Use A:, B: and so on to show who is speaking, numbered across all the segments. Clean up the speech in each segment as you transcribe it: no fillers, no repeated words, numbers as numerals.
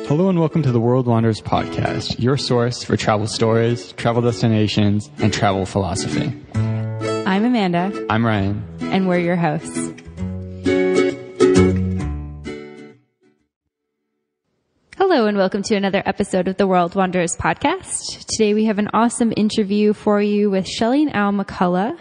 A: Hello and welcome to the World Wanderers podcast, your source for travel stories, travel destinations, and travel philosophy.
B: I'm Amanda.
A: I'm Ryan.
B: And we're your hosts. Hello and welcome to another episode of the World Wanderers podcast. Today we have an awesome interview for you with Shelly Al McCullough,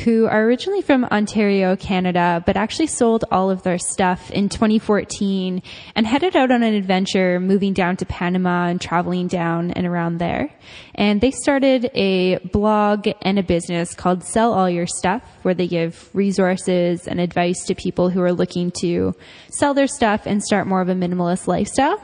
B: who are originally from Ontario, Canada, but actually sold all of their stuff in 2014 and headed out on an adventure moving down to Panama and traveling down and around there. And they started a blog and a business called Sell All Your Stuff, where they give resources and advice to people who are looking to sell their stuff and start more of a minimalist lifestyle.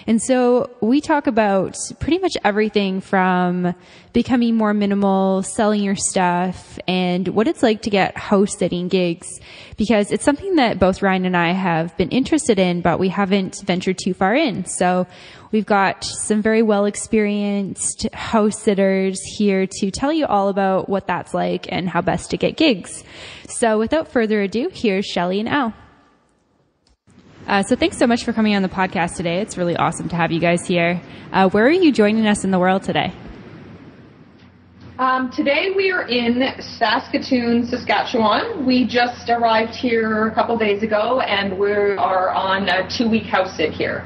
B: And so we talk about pretty much everything from becoming more minimal, selling your stuff, and what it's like to get house sitting gigs, because it's something that both Ryan and I have been interested in, but we haven't ventured too far in. So we've got some very well experienced house sitters here to tell you all about what that's like and how best to get gigs. So without further ado, here's Shelly and Al. So thanks so much for coming on the podcast today. It's really awesome to have you guys here. Where are you joining us in the world today?
C: Today we are in Saskatoon, Saskatchewan. We just arrived here a couple days ago, and we are on a 2-week house sit here.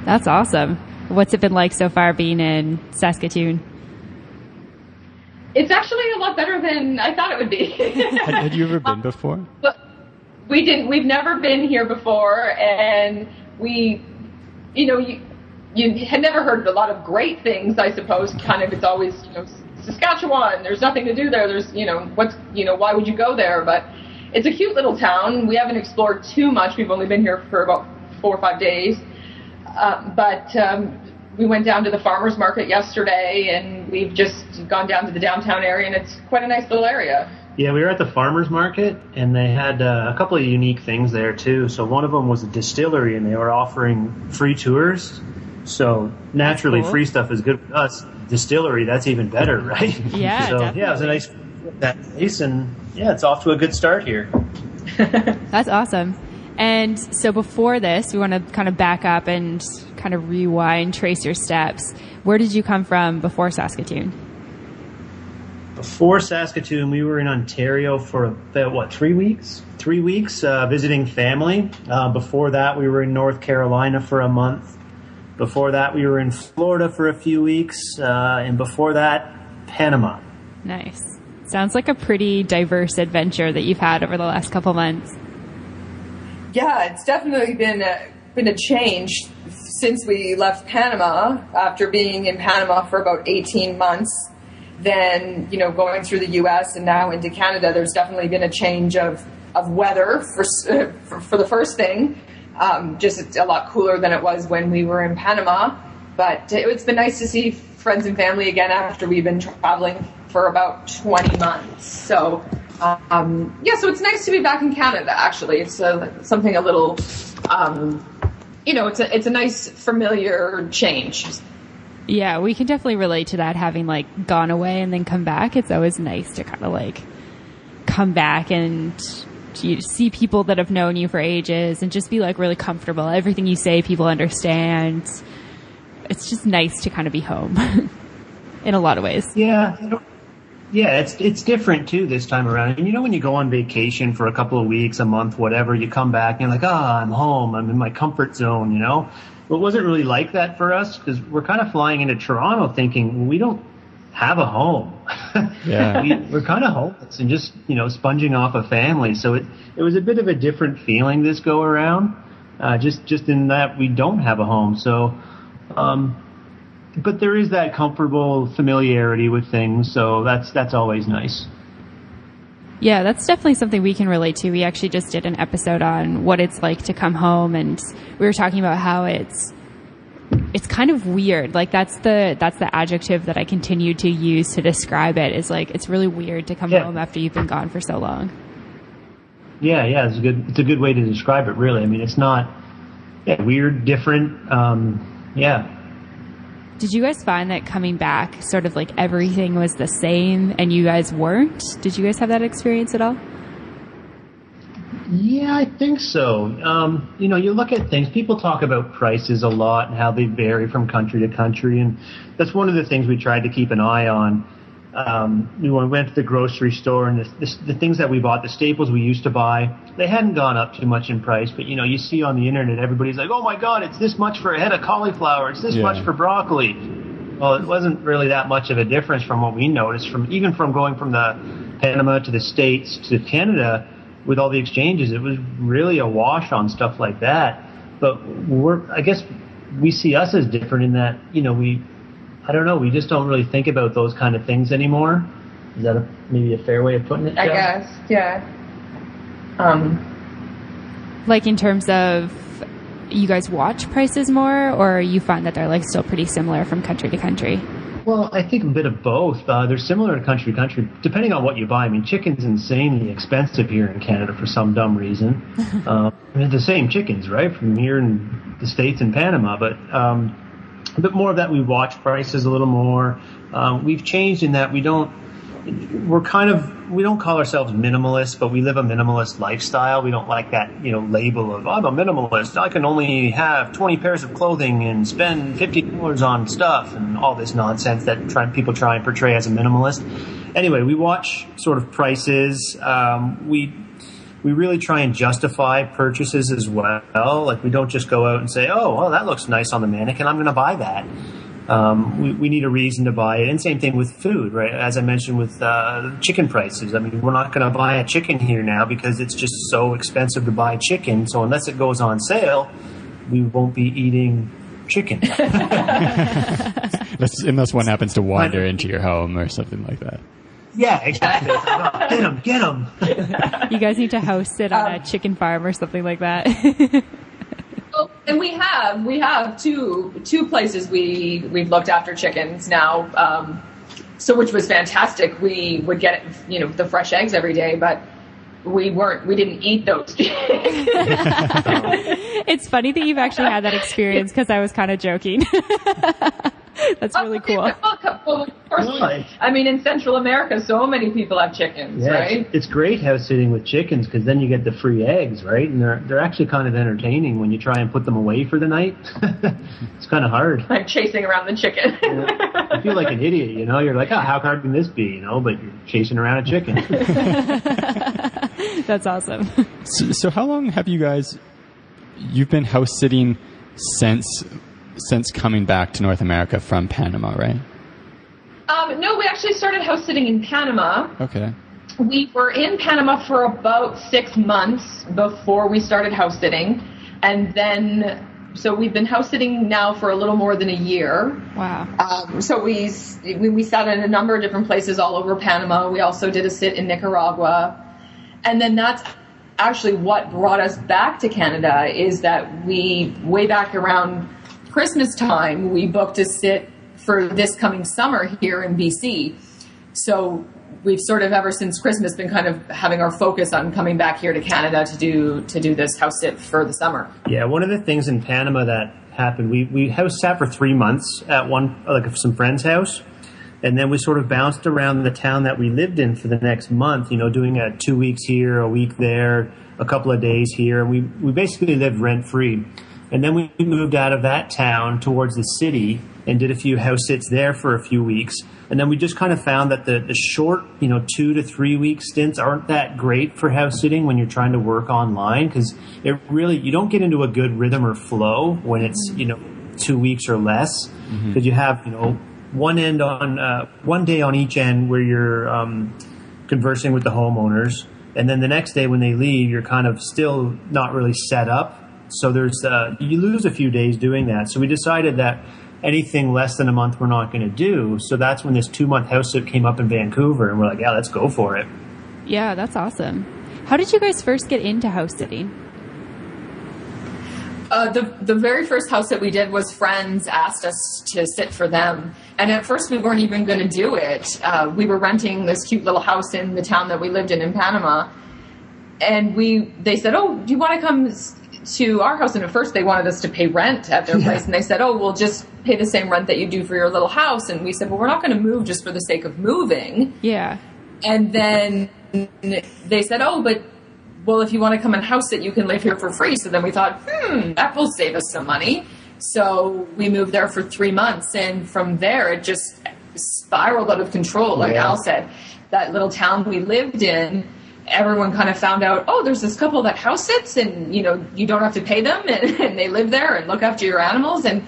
B: That's awesome. What's it been like so far being in Saskatoon?
C: It's actually a lot better than I thought it would be.
A: Had you ever been before?
C: We've never been here before, and you had never heard a lot of great things, I suppose. Kind of, it's always, Saskatchewan, there's nothing to do there. There's, why would you go there? But it's a cute little town. We haven't explored too much. We've only been here for about 4 or 5 days. But we went down to the farmer's market yesterday, and we've just gone down to the downtown area, and it's quite a nice little area.
D: Yeah, we were at the farmer's market, and they had a couple of unique things there, too. So one of them was a distillery, and they were offering free tours. So naturally, cool. Free stuff is good for us. Distillery, that's even better, right?
B: Yeah,
D: so,
B: definitely.
D: Yeah, it was a nice that place, and yeah, it's off to a good start here.
B: That's awesome. And so before this, we want to kind of back up and kind of rewind, trace your steps. Where did you come from before Saskatoon?
D: Before Saskatoon, we were in Ontario for about 3 weeks? 3 weeks visiting family. Before that, we were in North Carolina for a month. Before that, we were in Florida for a few weeks. And before that, Panama.
B: Nice. Sounds like a pretty diverse adventure that you've had over the last couple months.
C: Yeah, it's definitely been a change since we left Panama, after being in Panama for about 18 months. Then, going through the U.S. and now into Canada, there's definitely been a change of weather for the first thing. Just a lot cooler than it was when we were in Panama. But it's been nice to see friends and family again after we've been traveling for about 20 months. So, so it's nice to be back in Canada, actually. It's something a little, it's a nice familiar change.
B: Yeah, we can definitely relate to that, having gone away and then come back. It's always nice to kind of come back and you see people that have known you for ages and just be really comfortable. Everything you say, people understand. It's just nice to kind of be home in a lot of ways.
D: Yeah. Yeah, it's different too this time around. And when you go on vacation for a couple of weeks, a month, whatever, you come back and you're I'm home. I'm in my comfort zone, Well, it wasn't really like that for us because we're kind of flying into Toronto thinking, we don't have a home. Yeah. We're kind of homeless and just, sponging off a family. So it was a bit of a different feeling this go around, just in that we don't have a home. So, but there is that comfortable familiarity with things. So that's always nice.
B: Yeah, that's definitely something we can relate to. We actually just did an episode on what it's like to come home, and we were talking about how it's kind of weird. That's the adjective that I continue to use to describe it, is it's really weird to come home after you've been gone for so long.
D: Yeah, it's a good way to describe it, really. I mean, it's not weird, different.
B: Did you guys find that coming back, sort of everything was the same and you guys weren't? Did you guys have that experience at all?
D: Yeah, I think so. You look at things, people talk about prices a lot and how they vary from country to country, and that's one of the things we tried to keep an eye on. We went to the grocery store, and the things that we bought, the staples we used to buy, they hadn't gone up too much in price, but you see on the internet, everybody's like, oh my God, it's this much for a head of cauliflower, it's this much for broccoli. Well, it wasn't really that much of a difference from what we noticed, even from going from the Panama to the States to Canada. With all the exchanges, it was really a wash on stuff like that. But I guess we see us as different in that, I don't know, we just don't really think about those kind of things anymore. Is that maybe a fair way of putting it, Jeff?
C: I guess, yeah.
B: Like in terms of, you guys watch prices more, or you find that they're like still pretty similar from country to country?
D: Well, I think a bit of both. They're similar to country to country, depending on what you buy. I mean, chicken's insanely expensive here in Canada for some dumb reason. They're the same chickens, right, from here in the States and Panama. But a bit more of that, we watch prices a little more. We've changed in that we don't call ourselves minimalist, but we live a minimalist lifestyle. We don't like that, label of, I'm a minimalist. I can only have 20 pairs of clothing and spend $50 on stuff and all this nonsense that people try and portray as a minimalist. Anyway, we watch sort of prices. We really try and justify purchases as well. Like, we don't just go out and say, oh, well, that looks nice on the mannequin, I'm going to buy that. We need a reason to buy it. And same thing with food, right? As I mentioned with chicken prices. I mean, we're not going to buy a chicken here now because it's just so expensive to buy chicken. So unless it goes on sale, we won't be eating chicken.
A: Unless one happens to wander into your home or something like that.
D: Yeah, exactly. Get them.
B: You guys need to house sit on a chicken farm or something like that.
C: And we have two places we've looked after chickens now, so which was fantastic. We would get the fresh eggs every day, but we didn't eat those.
B: It's funny that you've actually had that experience because I was kind of joking. That's really cool.
C: Well, of course, I mean, in Central America, so many people have chickens, right?
D: It's great house sitting with chickens because then you get the free eggs, right? And they're actually kind of entertaining when you try and put them away for the night. It's kind of hard.
C: Like chasing around the chicken.
D: You feel like an idiot, You're like, how hard can this be, But you're chasing around a chicken.
B: That's awesome.
A: So how long have you've been house sitting since coming back to North America from Panama, right?
C: No, we actually started house sitting in Panama.
A: Okay.
C: We were in Panama for about 6 months before we started house sitting. And then, so we've been house sitting now for a little more than a year.
B: Wow.
C: So we sat in a number of different places all over Panama. We also did a sit in Nicaragua. And then that's actually what brought us back to Canada, is that way back around Christmas time, we booked a sit for this coming summer here in BC. So we've sort of ever since Christmas been kind of having our focus on coming back here to Canada to do this house sit for the summer.
D: Yeah, one of the things in Panama that happened, we house sat for 3 months at some friend's house, and then we sort of bounced around the town that we lived in for the next month, doing 2 weeks here, a week there, a couple of days here. We basically lived rent-free. And then we moved out of that town towards the city and did a few house sits there for a few weeks. And then we just kind of found that the short, 2 to 3 week stints aren't that great for house sitting when you're trying to work online, because you don't get into a good rhythm or flow when it's, 2 weeks or less, because you have, one day on each end where you're conversing with the homeowners. And then the next day when they leave, you're kind of still not really set up. So you lose a few days doing that. So we decided that anything less than a month we're not going to do. So that's when this 2-month house sit came up in Vancouver, and we're like, yeah, let's go for it.
B: Yeah, that's awesome. How did you guys first get into house sitting?
C: The very first house that we did was friends asked us to sit for them. And at first we weren't even going to do it. We were renting this cute little house in the town that we lived in Panama. And they said, oh, do you want to come to our house? And at first they wanted us to pay rent at their place. And they said, oh, we'll just pay the same rent that you do for your little house. And we said, well, we're not going to move just for the sake of moving.
B: Yeah.
C: And then they said, oh, but well, if you want to come and house sit, you can live here for free. So then we thought, that will save us some money. So we moved there for 3 months, and from there it just spiraled out of control. Like Al said, that little town we lived in, everyone kind of found out, oh, there's this couple that house sits, and you don't have to pay them, and they live there and look after your animals. And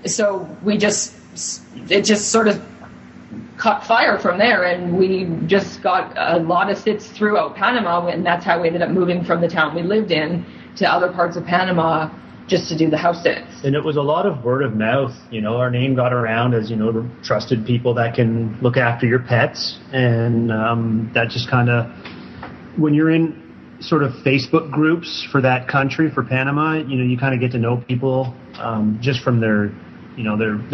C: so it just sort of caught fire from there, and we just got a lot of sits throughout Panama, and that's how we ended up moving from the town we lived in to other parts of Panama just to do the house sits.
D: And it was a lot of word of mouth. Our name got around as, the trusted people that can look after your pets. And that just kind of, when you're in sort of Facebook groups for that country, for Panama, you kind of get to know people just from their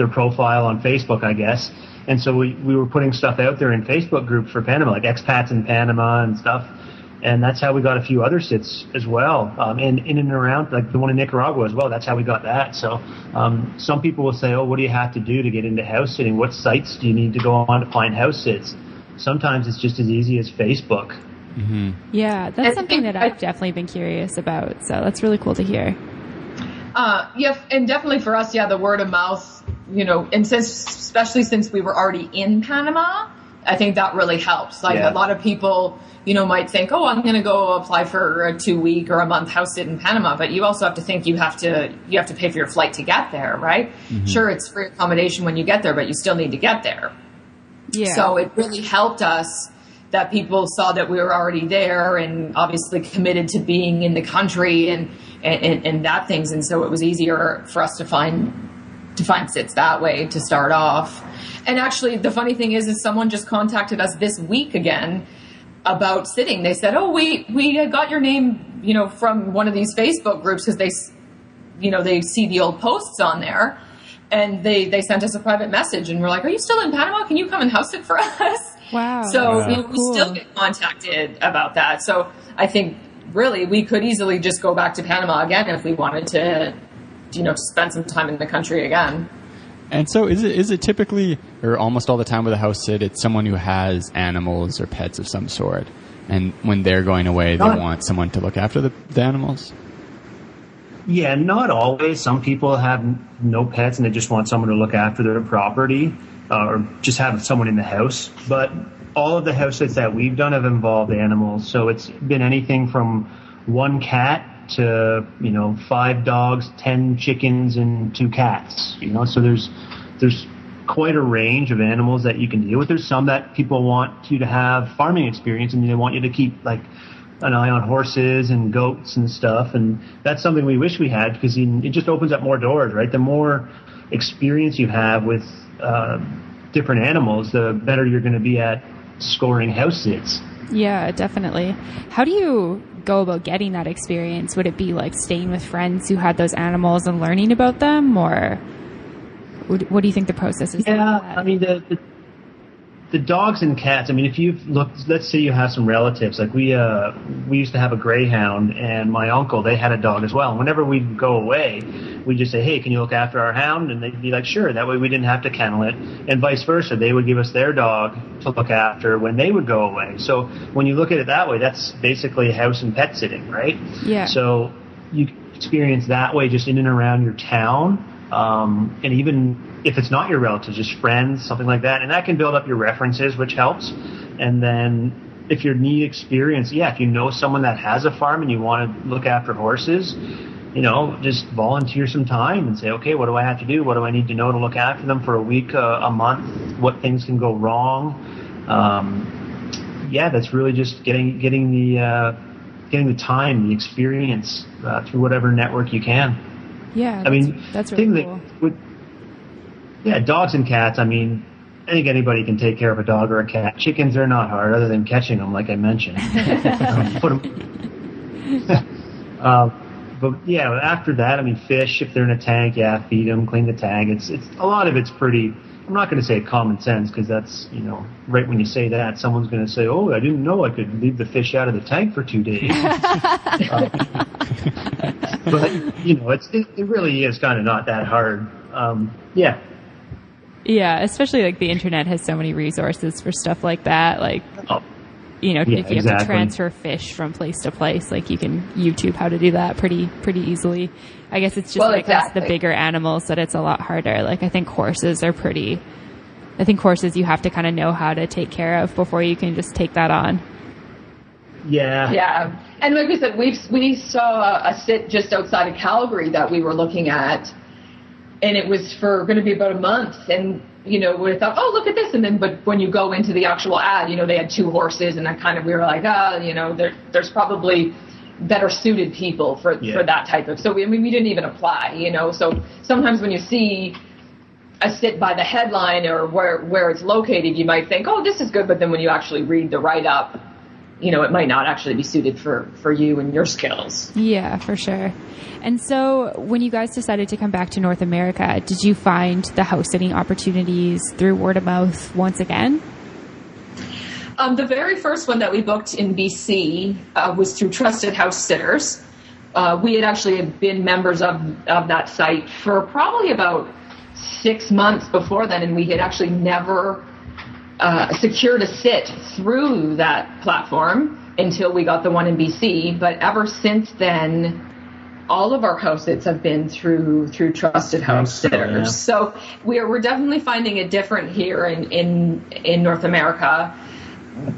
D: profile on Facebook, I guess. And so we were putting stuff out there in Facebook groups for Panama, like expats in Panama and stuff. And that's how we got a few other sits as well. And in and around, like the one in Nicaragua as well, that's how we got that. So some people will say, oh, what do you have to do to get into house sitting? What sites do you need to go on to find house sits? Sometimes it's just as easy as Facebook.
A: Mm-hmm.
B: Yeah, that's something that I've definitely been curious about. So that's really cool to hear.
C: And definitely for us, the word of mouth, and especially since we were already in Panama, I think that really helps. Like a lot of people, might think, oh, I'm going to go apply for a 2-week or a month house sit in Panama. But you also have to think you have to pay for your flight to get there, right? Mm-hmm. Sure, it's free accommodation when you get there, but you still need to get there. Yeah. So it really helped us that people saw that we were already there and obviously committed to being in the country and that things. And so it was easier for us to find sits that way to start off. And actually, the funny thing is someone just contacted us this week again about sitting. They said, oh, we got your name, from one of these Facebook groups because they see the old posts on there. And they sent us a private message and we're like, are you still in Panama? Can you come and house sit for us?
B: Wow.
C: So we still get contacted about that. So I think really we could easily just go back to Panama again if we wanted to, spend some time in the country again.
A: And so is it typically, or almost all the time with a house sit, it's someone who has animals or pets of some sort. And when they're going away, they want someone to look after the animals?
D: Yeah, not always. Some people have no pets and they just want someone to look after their property or just have someone in the house. But all of the house sits that we've done have involved animals. So it's been anything from 1 cat to, 5 dogs, 10 chickens, and 2 cats. So there's quite a range of animals that you can deal with. There's some that people want you to have farming experience and they want you to keep like an eye on horses and goats and stuff. And that's something we wish we had because it just opens up more doors, right? The more experience you have with different animals, the better you're going to be at scoring house sits.
B: Yeah, definitely. How do you go about getting that experience? Would it be like staying with friends who had those animals and learning about them, or what do you think the process is?
D: Yeah, I mean, the dogs and cats, I mean, if you've looked, let's say you have some relatives, like we used to have a greyhound and my uncle, they had a dog as well. And whenever we'd go away, we'd just say, hey, can you look after our hound? And they'd be like, sure. That way we didn't have to kennel it. And vice versa. They would give us their dog to look after when they would go away. So when you look at it that way, that's basically house and pet sitting, right?
B: Yeah.
D: So you experience that way just in and around your town. And even if it's not your relatives, just friends, something like that. And that can build up your references, which helps. And then if you need experience, if you know someone that has a farm and you want to look after horses, just volunteer some time and say, okay, what do I have to do? What do I need to know to look after them for a week, a month? What things can go wrong? That's really just getting the time, the experience through whatever network you can.
B: Yeah, that's really cool.
D: Dogs and cats, I mean, I think anybody can take care of a dog or a cat. Chickens are not hard, other than catching them, like I mentioned. But after that, I mean, fish, if they're in a tank, feed them, clean the tank. It's a lot of it's pretty, I'm not going to say common sense, because that's, right when you say that, someone's going to say, oh, I didn't know I could leave the fish out of the tank for 2 days. But, it really is kind of not that hard.
B: Yeah, especially like the internet has so many resources for stuff like that. Like, you know, if you have to
D: exactly.
B: transfer fish from place to place, like you can YouTube how to do that pretty easily. I guess it's just because the bigger animals that it's a lot harder. Like I think horses you have to kind of know how to take care of before you can just take that on.
D: Yeah.
C: Yeah. And like we said, we saw a sit just outside of Calgary that we were looking at, and it was going to be about a month. And, you know, we thought, oh, look at this. And then, but when you go into the actual ad, you know, they had 2 horses, and we were like, you know, there's probably better suited people for that type of, so we didn't even apply, you know. So sometimes when you see a sit by the headline or where it's located, you might think, oh, this is good. But then when you actually read the write-up, you know, it might not actually be suited for you and your skills.
B: Yeah, for sure. And so when you guys decided to come back to North America, did you find the house sitting opportunities through word of mouth once again?
C: The very first one that we booked in BC was through Trusted House Sitters. We had actually been members of that site for probably about 6 months before then, and we had actually never secured a sit through that platform until we got the one in BC. But ever since then, all of our house sits have been through Trusted House Sitters. Yeah. So we're definitely finding it different here in North America,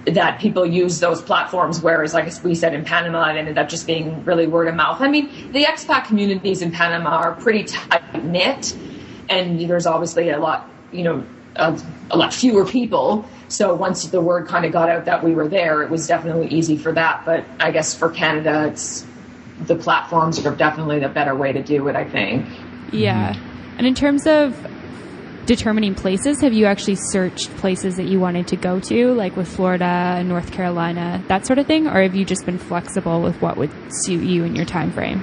C: that people use those platforms, whereas, like we said, in Panama, it ended up just being really word of mouth. I mean, the expat communities in Panama are pretty tight-knit, and there's obviously a lot fewer people. So once the word kind of got out that we were there, it was definitely easy for that. But I guess for Canada, the platforms are definitely the better way to do it, I think.
B: Yeah. And in terms of determining places, have you actually searched places that you wanted to go to, like with Florida, North Carolina, that sort of thing? Or have you just been flexible with what would suit you in your time frame?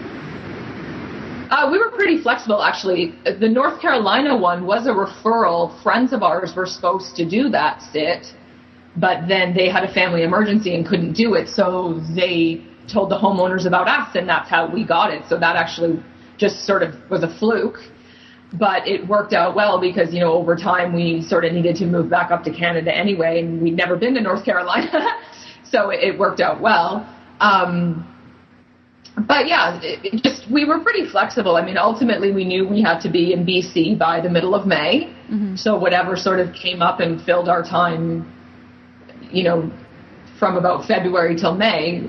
C: We were pretty flexible, actually. The North Carolina one was a referral. Friends of ours were supposed to do that sit, but then they had a family emergency and couldn't do it. So they told the homeowners about us, and that's how we got it. So that actually just sort of was a fluke. But it worked out well because, you know, over time we sort of needed to move back up to Canada anyway, and we'd never been to North Carolina. So it worked out well. But yeah, we were pretty flexible. I mean, ultimately we knew we had to be in BC by the middle of May. Mm-hmm. So whatever sort of came up and filled our time, you know, from about February till May,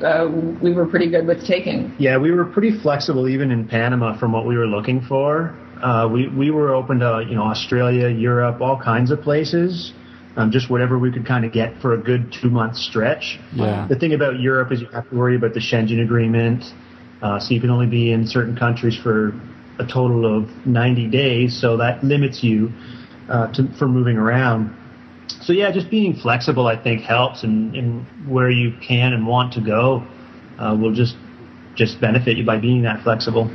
C: we were pretty good with taking.
D: Yeah, we were pretty flexible even in Panama from what we were looking for. We were open to, you know, Australia, Europe, all kinds of places. Just whatever we could kind of get for a good 2-month stretch. Yeah. The thing about Europe is you have to worry about the Schengen agreement. So you can only be in certain countries for a total of 90 days. So that limits you for moving around. So yeah, just being flexible, I think, helps, and where you can and want to go will just benefit you by being that flexible.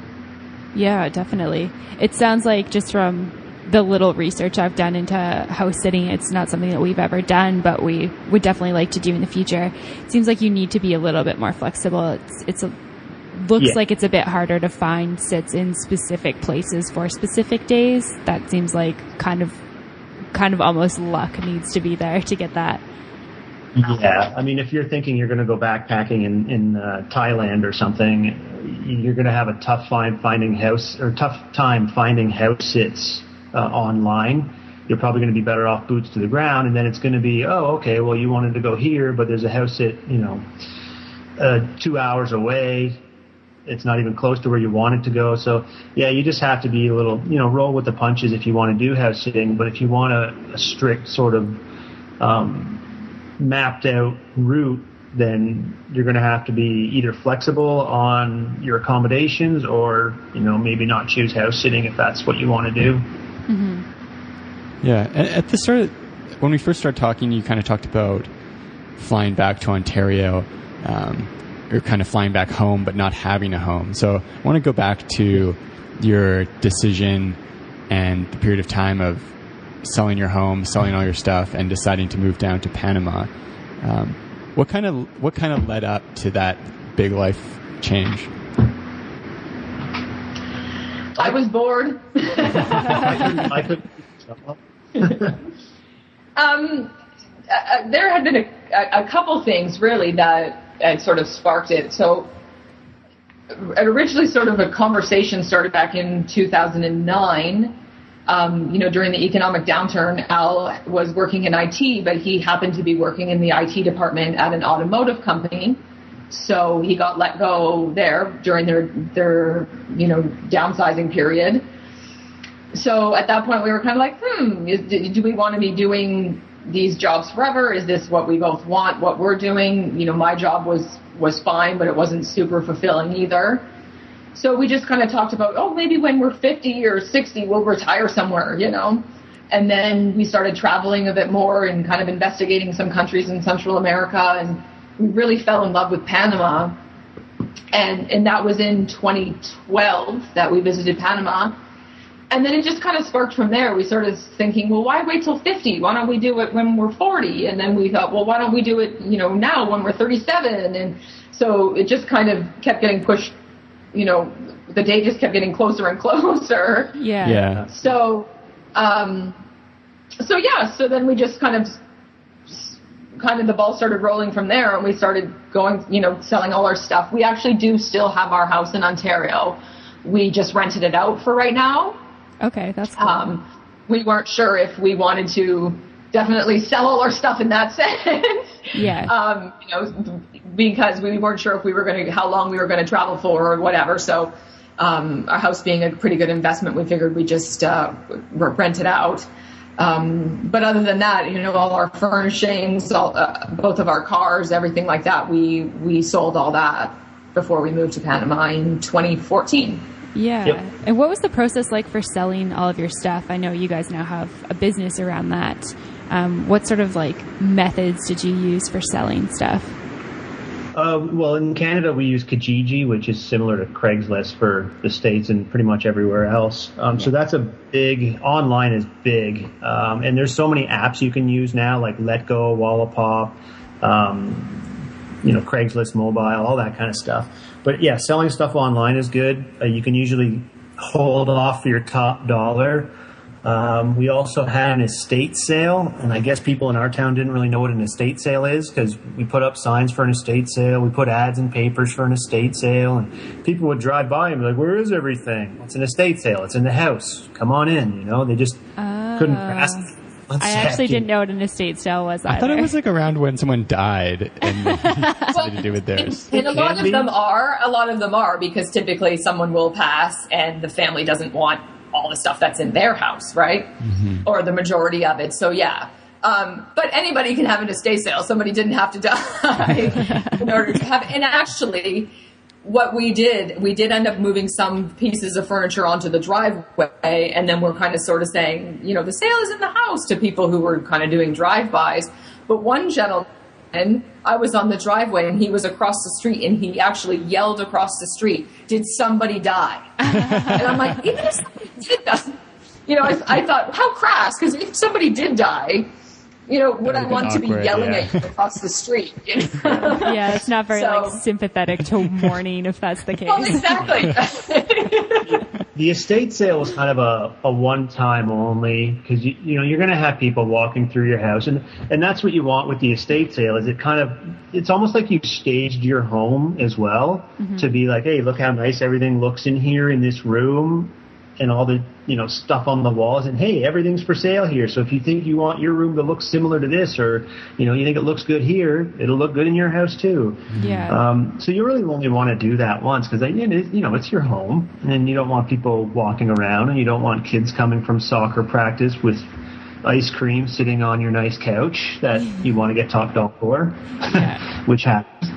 B: Yeah, definitely. It sounds like, just from the little research I've done into house sitting, it's not something that we've ever done, but we would definitely like to do in the future. It seems like you need to be a little bit more flexible. Looks like it's a bit harder to find sits in specific places for specific days. That seems like kind of almost luck needs to be there to get that.
D: Yeah, I mean, if you're thinking you're going to go backpacking in Thailand or something, you're going to have a tough time finding house sits online. You're probably going to be better off boots to the ground, and then it's going to be, oh, okay, well, you wanted to go here, but there's a house sit, 2 hours away. It's not even close to where you wanted to go. So, yeah, you just have to be a little, roll with the punches if you want to do house sitting. But if you want a strict sort of mapped out route, then you're going to have to be either flexible on your accommodations or, maybe not choose house sitting if that's what you want to do.
B: Mm-hmm.
A: Yeah. At the start, when we first started talking, you kind of talked about flying back to Ontario, or kind of flying back home but not having a home. So I want to go back to your decision and the period of time of selling your home, selling all your stuff, and deciding to move down to Panama. What kind of led up to that big life change?
C: I was bored.
D: I could.
C: There had been a couple things really that sort of sparked it. So originally sort of a conversation started back in 2009. During the economic downturn, Al was working in IT, but he happened to be working in the IT department at an automotive company. So he got let go there during their downsizing period. So at that point we were kind of like, do we want to be doing these jobs forever? Is this what we both want, what we're doing? My job was fine, but it wasn't super fulfilling either. So we just kind of talked about, maybe when we're 50 or 60, we'll retire somewhere, And then we started traveling a bit more and kind of investigating some countries in Central America. And we really fell in love with Panama. And that was in 2012 that we visited Panama. And then it just kind of sparked from there. We started thinking, well, why wait till 50? Why don't we do it when we're 40? And then we thought, well, why don't we do it, now when we're 37? And so it just kind of kept getting pushed. The day just kept getting closer and closer.
B: Yeah.
C: So then we just kind of the ball started rolling from there, and we started going, selling all our stuff. We actually do still have our house in Ontario. We just rented it out for right now.
B: Okay, that's cool.
C: We weren't sure if we wanted to definitely sell all our stuff in that sense.
B: Yeah.
C: Because we weren't sure if we were how long we were going to travel for or whatever. So, our house being a pretty good investment, we figured we just, rent it out. But other than that, all our furnishings, both of our cars, everything like that, we sold all that before we moved to Panama in 2014.
B: Yeah.
D: Yep.
B: And what was the process like for selling all of your stuff? I know you guys now have a business around that. What sort of methods did you use for selling stuff?
D: Well, in Canada, we use Kijiji, which is similar to Craigslist for the States and pretty much everywhere else. So that's online is big. And there's so many apps you can use now, like Letgo, Wallapop, Craigslist Mobile, all that kind of stuff. But yeah, selling stuff online is good. You can usually hold off for your top dollar. We also had an estate sale, and I guess people in our town didn't really know what an estate sale is because we put up signs for an estate sale. We put ads in papers for an estate sale, and people would drive by and be like, where is everything? It's an estate sale. It's in the house. Come on in. They just couldn't grasp.
B: I actually didn't know what an estate sale was either.
A: I thought it was around when someone died and something to do with theirs.
C: And a lot of them are because typically someone will pass and the family doesn't want all the stuff that's in their house, right? Mm-hmm. Or the majority of it. So yeah. But anybody can have an estate sale. Somebody didn't have to die in order to have, and actually what we did end up moving some pieces of furniture onto the driveway, and then we're kind of sort of saying, the sale is in the house to people who were kind of doing drive-bys. But one gentleman, I was on the driveway and he was across the street, and he actually yelled across the street, "Did somebody die?" And I'm like, even if somebody did die, I thought, how crass, because if somebody did die, would I want to be yelling at you across the street?
B: Yeah, it's not very sympathetic to mourning if that's the case.
C: Well, exactly.
D: The estate sale was kind of a one-time only because you're going to have people walking through your house, and that's what you want with the estate sale. Is it's almost like you've staged your home as well, mm-hmm. to be like, hey, look how nice everything looks in here in this room, and all the stuff on the walls, and hey, everything's for sale here. So if you think you want your room to look similar to this, or you think it looks good here, it'll look good in your house too.
B: Yeah.
D: So you really only want to do that once because it's your home, and you don't want people walking around, and you don't want kids coming from soccer practice with ice cream sitting on your nice couch that you want to get talked off for,
B: yeah.
D: Which happens.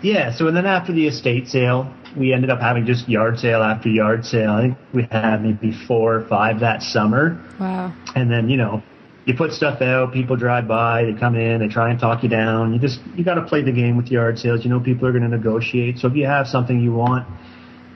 D: Yeah. So then after the estate sale, we ended up having just yard sale after yard sale. I think we had maybe 4 or 5 that summer.
B: Wow.
D: And then, you put stuff out, people drive by, they come in, they try and talk you down. You got to play the game with yard sales. People are going to negotiate. So if you have something you want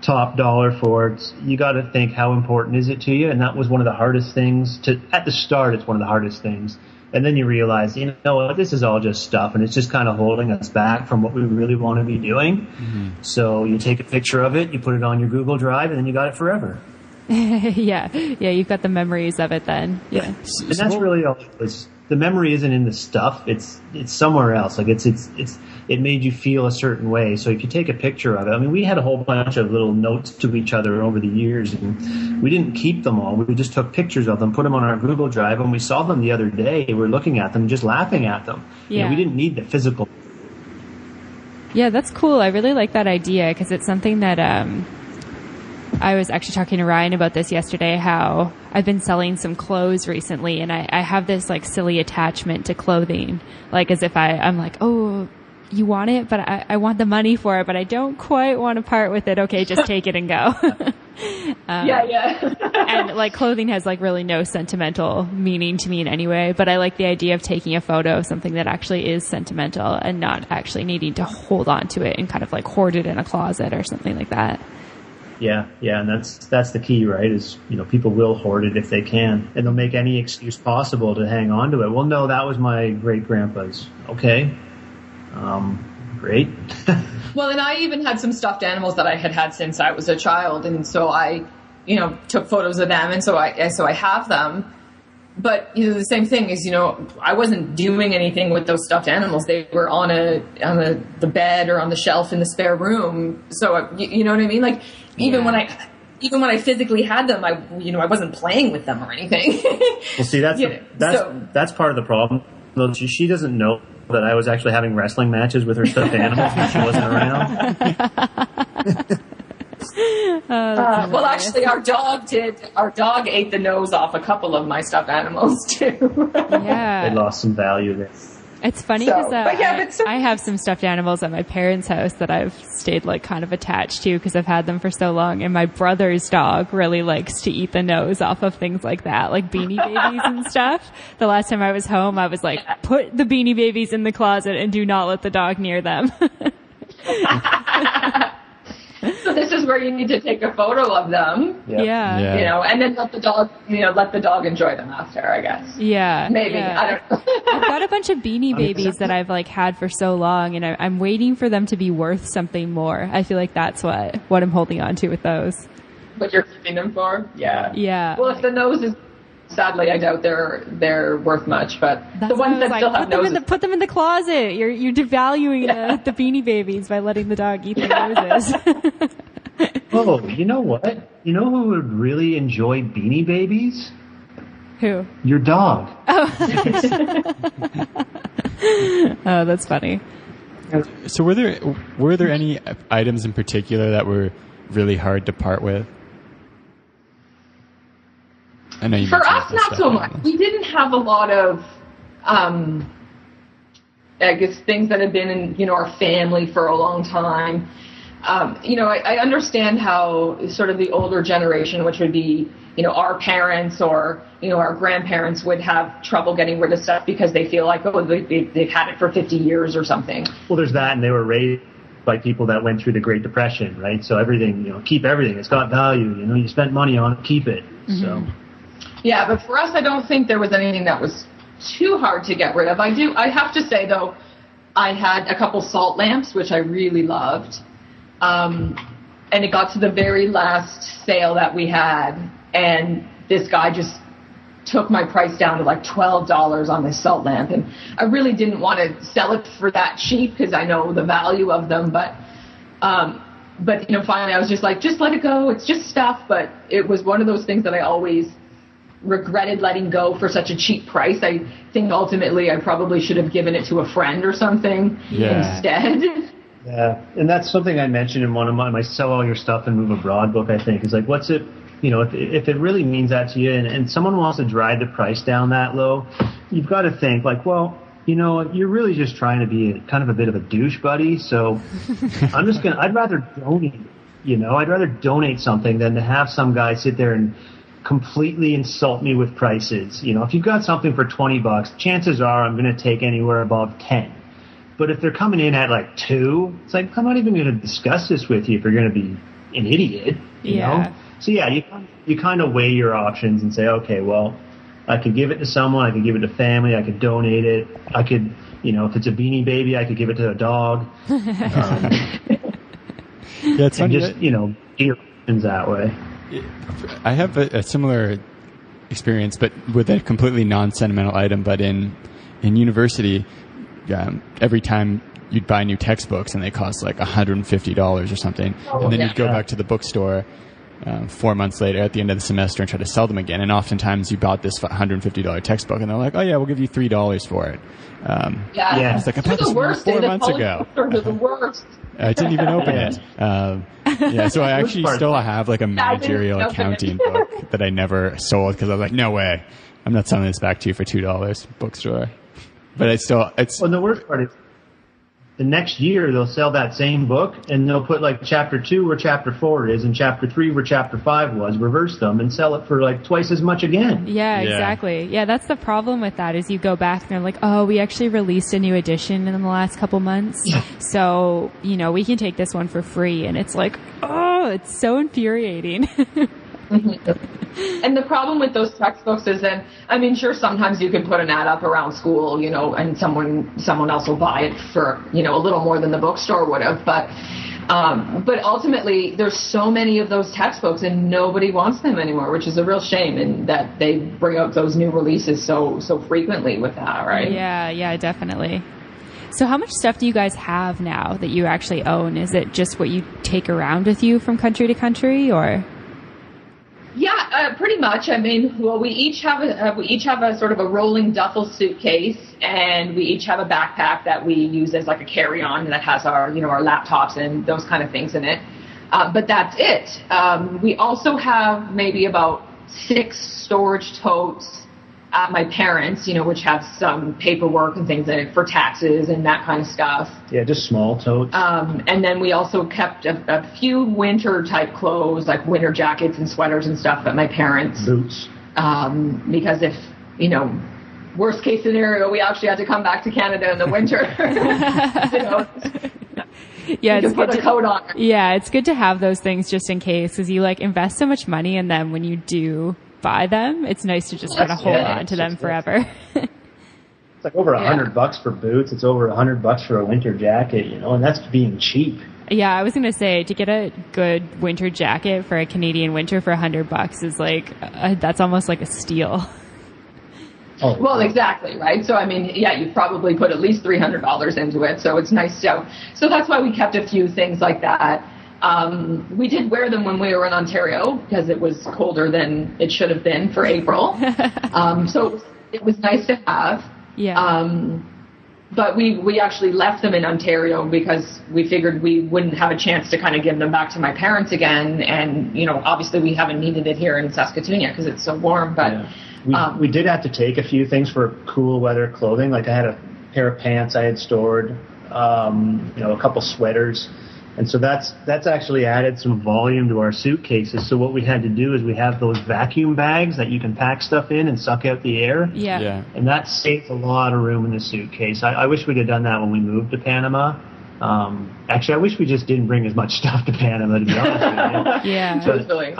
D: top dollar for, you got to think, how important is it to you? And that was one of the hardest things at the start. It's one of the hardest things. And then you realize, this is all just stuff, and it's just kind of holding us back from what we really want to be doing. Mm-hmm. So you take a picture of it, you put it on your Google Drive, and then you got it forever.
B: Yeah, you've got the memories of it then.
D: Yeah, and that's really all it was. the memory isn't in the stuff. It's somewhere else. Like it made you feel a certain way. So if you take a picture of it, I mean, we had a whole bunch of little notes to each other over the years, and we didn't keep them all. We just took pictures of them, put them on our Google Drive, and we saw them the other day. We were looking at them, just laughing at them.
B: Yeah.
D: You know, we didn't need the physical.
B: Yeah, that's cool. I really like that idea because it's something that I was actually talking to Ryan about this yesterday, how I've been selling some clothes recently, and I have this like silly attachment to clothing, like as if I'm like, oh, you want it, but I want the money for it, but I don't quite want to part with it. Okay, just take it and go.
C: Yeah.
B: And like clothing has like really no sentimental meaning to me in any way, but I like the idea of taking a photo of something that actually is sentimental and not actually needing to hold on to it and kind of like hoard it in a closet or something like that.
D: Yeah, and that's the key, right? Is, you know, people will hoard it if they can, and they'll make any excuse possible to hang on to it. Well, no, that was my great grandpa's. Okay, great.
C: Well, and I even had some stuffed animals that I had since I was a child, and so I, you know, took photos of them, and so I have them. But, you know, the same thing is, you know, I wasn't doing anything with those stuffed animals. They were on the bed or on the shelf in the spare room. So, you know what I mean? Like, even when I physically had them, I wasn't playing with them or anything.
D: Well, see, that's part of the problem. Well, she doesn't know that I was actually having wrestling matches with her stuffed animals when she wasn't around.
C: Well, actually, our dog did. Our dog ate the nose off a couple of my stuffed animals too.
B: Yeah,
D: they lost some value there.
B: It's funny because I have some stuffed animals at my parents' house that I've stayed like kind of attached to because I've had them for so long. And my brother's dog really likes to eat the nose off of things like that, like Beanie Babies and stuff. The last time I was home, I was like, put the Beanie Babies in the closet and do not let the dog near them.
C: So this is where you need to take a photo of them.
B: Yeah.
C: You know, and then let the dog enjoy them after, I guess.
B: Yeah.
C: Maybe.
B: Yeah.
C: I don't know.
B: I've got a bunch of Beanie Babies that I've like had for so long, and I'm waiting for them to be worth something more. I feel like that's what I'm holding on to with those.
C: What you're keeping them for? Yeah.
B: Yeah.
C: Well, if the nose is, sadly, I doubt they're worth much, but
B: that's
C: the ones that still have noses.
B: Put them in the closet. You're devaluing the Beanie Babies by letting the dog eat the noses.
D: Oh, you know what? You know who would really enjoy Beanie Babies?
B: Who?
D: Your dog.
B: Oh, oh, that's funny.
A: So were there any items in particular that were really hard to part with? I know you
C: For us, not so much. We didn't have a lot of, I guess, things that have been in, you know, our family for a long time. You know, I understand how sort of the older generation, which would be, you know, our parents or, you know, our grandparents would have trouble getting rid of stuff because they feel like, oh, they've had it for 50 years or something.
D: Well, there's that, and they were raised by people that went through the Great Depression, right? So everything, you know, keep everything. It's got value. You know, you spent money on it, keep it. Mm-hmm. So.
C: Yeah, but for us, I don't think there was anything that was too hard to get rid of. I have to say, though, I had a couple salt lamps, which I really loved. And it got to the very last sale that we had, and this guy just took my price down to like $12 on this salt lamp. And I really didn't want to sell it for that cheap because I know the value of them. But, you know, finally I was just like, just let it go. It's just stuff. But it was one of those things that I always regretted letting go for such a cheap price. I think ultimately I probably should have given it to a friend or something instead.
D: Yeah, and that's something I mentioned in one of my Sell All Your Stuff and Move Abroad book, I think, is like, what's it, you know, if it really means that to you and someone wants to drive the price down that low, you've got to think like, well, you know, you're really just trying to be kind of a bit of a douche buddy, so I'd rather donate something than to have some guy sit there and completely insult me with prices. You know, if you've got something for $20, chances are I'm going to take anywhere above 10. But if they're coming in at like 2, it's like, I'm not even going to discuss this with you if you're going to be an idiot, you know? So yeah, you kind of weigh your options and say, okay, well, I could give it to someone, I could give it to family, I could donate it, I could, you know, if it's a Beanie Baby, I could give it to a dog.
A: Yeah, it's funny.
D: Just, you know, your options that way.
A: I have a similar experience, but with a completely non-sentimental item. But in university, every time you'd buy new textbooks and they cost like $150 or something, and then you'd go back to the bookstore 4 months later at the end of the semester and try to sell them again. And oftentimes you bought this $150 textbook and they're like, oh yeah, we'll give you $3 for it. It's like, I bought this 4 months ago.
C: The worst.
A: I didn't even open it. So I actually still have like a managerial accounting book that I never sold because I was like, no way, I'm not selling this back to you for $2 bookstore. But it's
D: well, the worst part is the next year they'll sell that same book and they'll put like chapter 2 where chapter 4 is and chapter 3 where chapter 5 was, reverse them and sell it for like twice as much again.
B: Yeah, exactly. Yeah, that's the problem with that is you go back and they're like, oh, we actually released a new edition in the last couple months. So, we can take this one for free. And it's like, oh, it's so infuriating.
C: And the problem with those textbooks is that, sure, sometimes you can put an ad up around school, and someone else will buy it for, a little more than the bookstore would have. But ultimately, there's so many of those textbooks and nobody wants them anymore, which is a real shame. And that they bring out those new releases so frequently with that, right?
B: Yeah, definitely. So how much stuff do you guys have now that you actually own? Is it just what you take around with you from country to country, or?
C: Yeah, pretty much. We each have a sort of a rolling duffel suitcase, and we each have a backpack that we use as like a carry-on that has our laptops and those kind of things in it. But that's it. We also have maybe about 6 storage totes at my parents', which have some paperwork and things in it for taxes and that kind of stuff.
D: Yeah, just small totes.
C: And then we also kept a few winter type clothes, like winter jackets and sweaters and stuff at my parents'.
D: Boots.
C: Because if, worst case scenario, we actually had to come back to Canada in the winter.
B: Yeah, it's
C: put a coat on.
B: Yeah, it's good to have those things just in case, because you invest so much money in them when you do buy them. It's nice to just kind of hold on to them forever.
D: It's like over $100 for boots. It's over $100 for a winter jacket, and that's being cheap.
B: Yeah, I was going to say, to get a good winter jacket for a Canadian winter for $100 is that's almost like a steal.
D: Oh,
C: well, exactly, right? So, you probably put at least $300 into it, so it's nice. So that's why we kept a few things like that. We did wear them when we were in Ontario because it was colder than it should have been for April. So it was nice to have.
B: Yeah.
C: But we actually left them in Ontario because we figured we wouldn't have a chance to kind of give them back to my parents again. And, obviously we haven't needed it here in Saskatoon yet because it's so warm. But
D: we did have to take a few things for cool weather clothing. Like I had a pair of pants I had stored, a couple sweaters. And so that's actually added some volume to our suitcases. So what we had to do is we have those vacuum bags that you can pack stuff in and suck out the air.
B: Yeah.
D: And that saves a lot of room in the suitcase. I wish we'd have done that when we moved to Panama. Actually, I wish we just didn't bring as much stuff to Panama, to be honest with you.
B: Yeah.
C: Totally.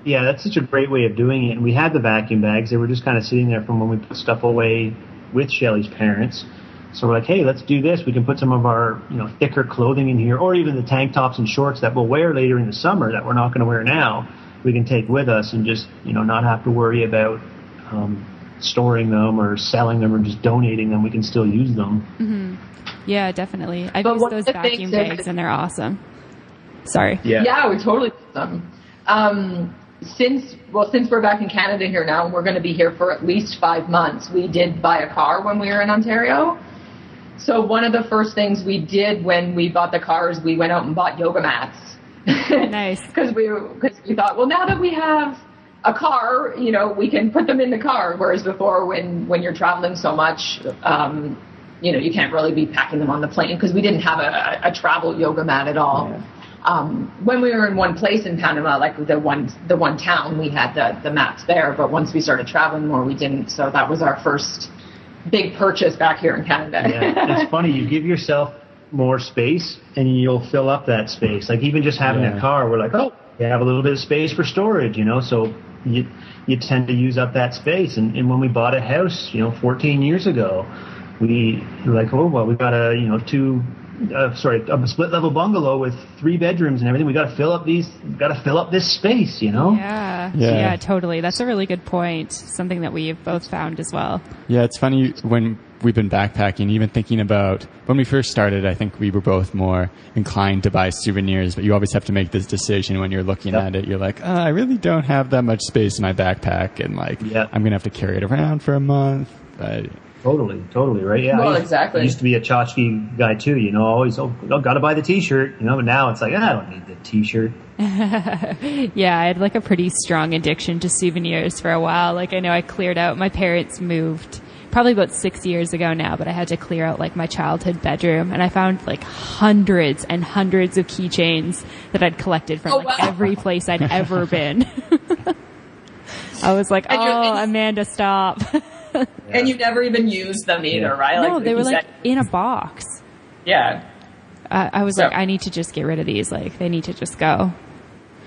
D: Yeah, that's such a great way of doing it. And we had the vacuum bags. They were just kind of sitting there from when we put stuff away with Shelly's parents. So we're like, hey, let's do this. We can put some of our, thicker clothing in here, or even the tank tops and shorts that we'll wear later in the summer that we're not going to wear now. We can take with us and just, not have to worry about storing them or selling them or just donating them. We can still use them.
B: Mm-hmm. Yeah, definitely. I've used those vacuum bags and they're awesome. Sorry.
C: Yeah, we totally use them. Since we're back in Canada here now, and we're going to be here for at least 5 months, we did buy a car when we were in Ontario. So one of the first things we did when we bought the car is we went out and bought yoga mats.
B: Nice.
C: Because we thought, well, now that we have a car, we can put them in the car. Whereas before, when you're traveling so much, you can't really be packing them on the plane because we didn't have a travel yoga mat at all. Yeah. When we were in one place in Panama, like the one town, we had the mats there. But once we started traveling more, we didn't. So that was our first big purchase back here in Canada.
D: Yeah, it's funny. You give yourself more space and you'll fill up that space. Like even just having a car, we're like, oh, you have a little bit of space for storage, so you tend to use up that space. And when we bought a house, 14 years ago, we were like, oh, well, we've got a, 2 a split level bungalow with 3 bedrooms and everything. We got to fill up this space, you know?
B: Yeah, totally. That's a really good point. Something that we've both found as well.
A: Yeah, it's funny when we've been backpacking, even thinking about when we first started, I think we were both more inclined to buy souvenirs, but you always have to make this decision when you're looking at it. You're like, I really don't have that much space in my backpack, and I'm going to have to carry it around for a month.
D: Totally, right? Yeah.
C: Well, exactly.
D: I used to be a tchotchke guy too, you know, always, got to buy the t-shirt, you know, but now it's like, I don't need the t-shirt.
B: Yeah, I had like a pretty strong addiction to souvenirs for a while. I know I cleared out, my parents moved probably about 6 years ago now, but I had to clear out my childhood bedroom, and I found hundreds and hundreds of keychains that I'd collected from every place I'd ever been. I was like, Amanda, stop.
C: And you never even used them either, right?
B: No, they were in a box.
C: Yeah.
B: I was I need to just get rid of these. They need to just go.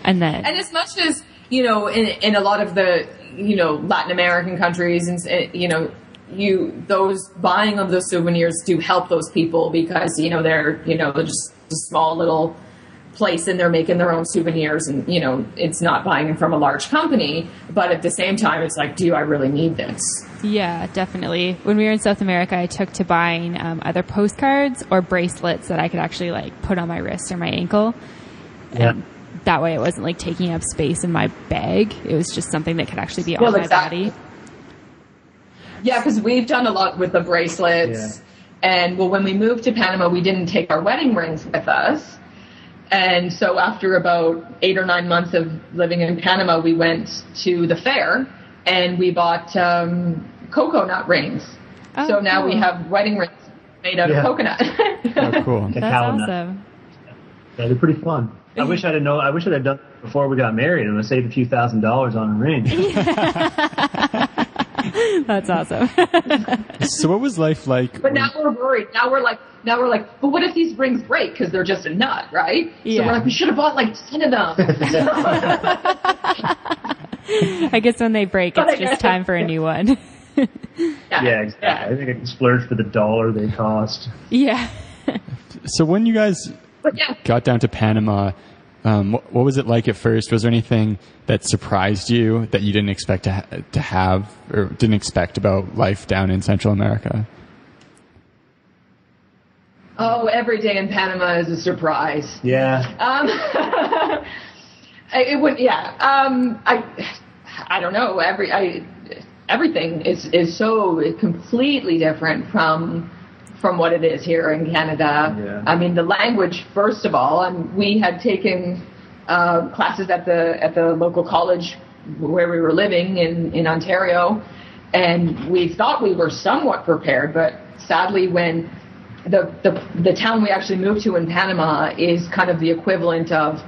B: And
C: as much as, in a lot of the, Latin American countries and, those buying of those souvenirs do help those people because, they're just a small little place and they're making their own souvenirs and, it's not buying them from a large company. But at the same time, it's do I really need this?
B: Yeah, definitely. When we were in South America, I took to buying either postcards or bracelets that I could actually put on my wrist or my ankle.
D: Yeah.
B: And that way it wasn't taking up space in my bag. It was just something that could actually be on my body.
C: Yeah, because we've done a lot with the bracelets. Yeah. And when we moved to Panama, we didn't take our wedding rings with us. And so after about 8 or 9 months of living in Panama, we went to the fair and we bought coconut rings.
B: Oh,
C: so now
B: cool.
C: we have wedding rings made out of coconut.
A: Oh, cool.
B: That's awesome.
D: Yeah, they're pretty fun. I wish I'd done it before we got married. It would have saved a few $1,000s on a ring.
B: That's awesome.
A: So what was life like?
C: But now we're worried. Now we're like, but what if these rings break because they're just a nut, right?
B: Yeah.
C: So we're we should have bought 10 of them.
B: I guess when they break, it's just time for a new one.
D: Yeah, exactly. Yeah. I think I can splurge for the $1 they cost.
B: Yeah.
A: So when you guys got down to Panama, what was it like at first? Was there anything that surprised you that you didn't expect to have or didn't expect about life down in Central America?
C: Oh, every day in Panama is a surprise.
D: Yeah.
C: It would. Yeah. I don't know. Everything is so completely different from what it is here in Canada.
D: Yeah.
C: I mean, the language, first of all, and we had taken classes at the local college where we were living in Ontario, and we thought we were somewhat prepared, but sadly when the town we actually moved to in Panama is kind of the equivalent of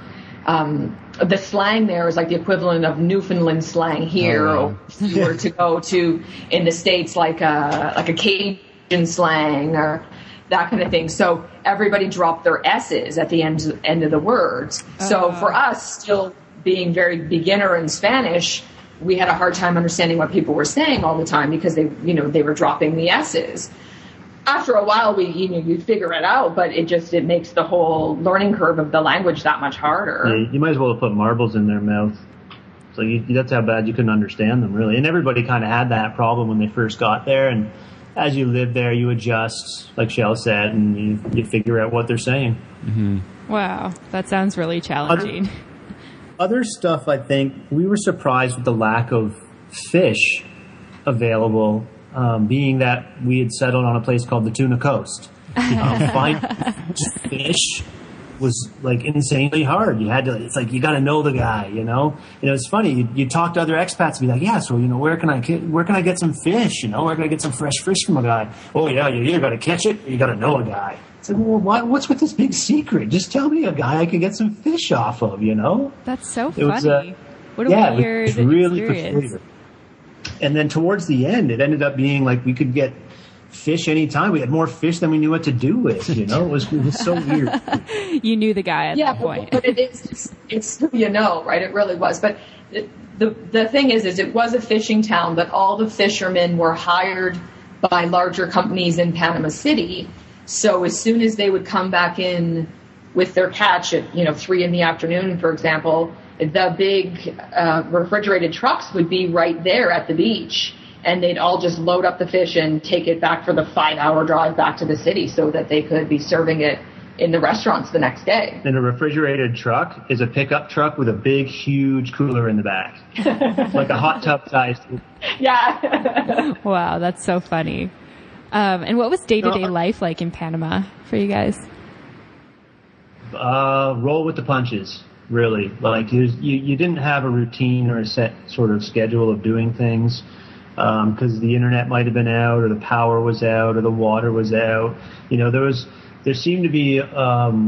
C: the slang there is the equivalent of Newfoundland slang here. Or if you were to go to in the States like a Cajun slang or that kind of thing. So everybody dropped their S's at the end of the words. So for us, still being very beginner in Spanish, we had a hard time understanding what people were saying all the time because they were dropping the S's. After a while, you figure it out, but it makes the whole learning curve of the language that much harder.
D: Yeah, you might as well have put marbles in their mouth. So that's how bad you couldn't understand them, really. And everybody kind of had that problem when they first got there. And as you live there, you adjust, like Shell said, and you figure out what they're saying.
A: Mm-hmm.
B: Wow, that sounds really challenging.
D: Other stuff, I think, we were surprised with the lack of fish available. Being that we had settled on a place called the Tuna Coast. Finding fish was insanely hard. It's you got to know the guy, you know? And it was funny. You talk to other expats and be like, yeah, so, where can I get some fish? Where can I get some fresh fish from a guy? Oh yeah, you either got to catch it or you got to know a guy. It's well, what's with this big secret? Just tell me a guy I can get some fish off of,
B: That's so funny. What a weird
D: it was really
B: experience.
D: peculiar. And then towards the end, it ended up being we could get fish anytime. We had more fish than we knew what to do with, It was so weird.
B: You knew the guy at that point.
C: But it's right? It really was. But the thing is it was a fishing town, but all the fishermen were hired by larger companies in Panama City. So as soon as they would come back in with their catch at 3 p.m, for example, the big refrigerated trucks would be right there at the beach, and they'd all just load up the fish and take it back for the 5-hour drive back to the city so that they could be serving it in the restaurants the next day.
D: And a refrigerated truck is a pickup truck with a big, huge cooler in the back, like a hot tub size.
C: Yeah.
B: Wow, that's so funny. And what was day-to-day life like in Panama for you guys?
D: Roll with the punches, really. Like you didn't have a routine or a set sort of schedule of doing things, because the internet might have been out, or the power was out, or the water was out. There seemed to be a lot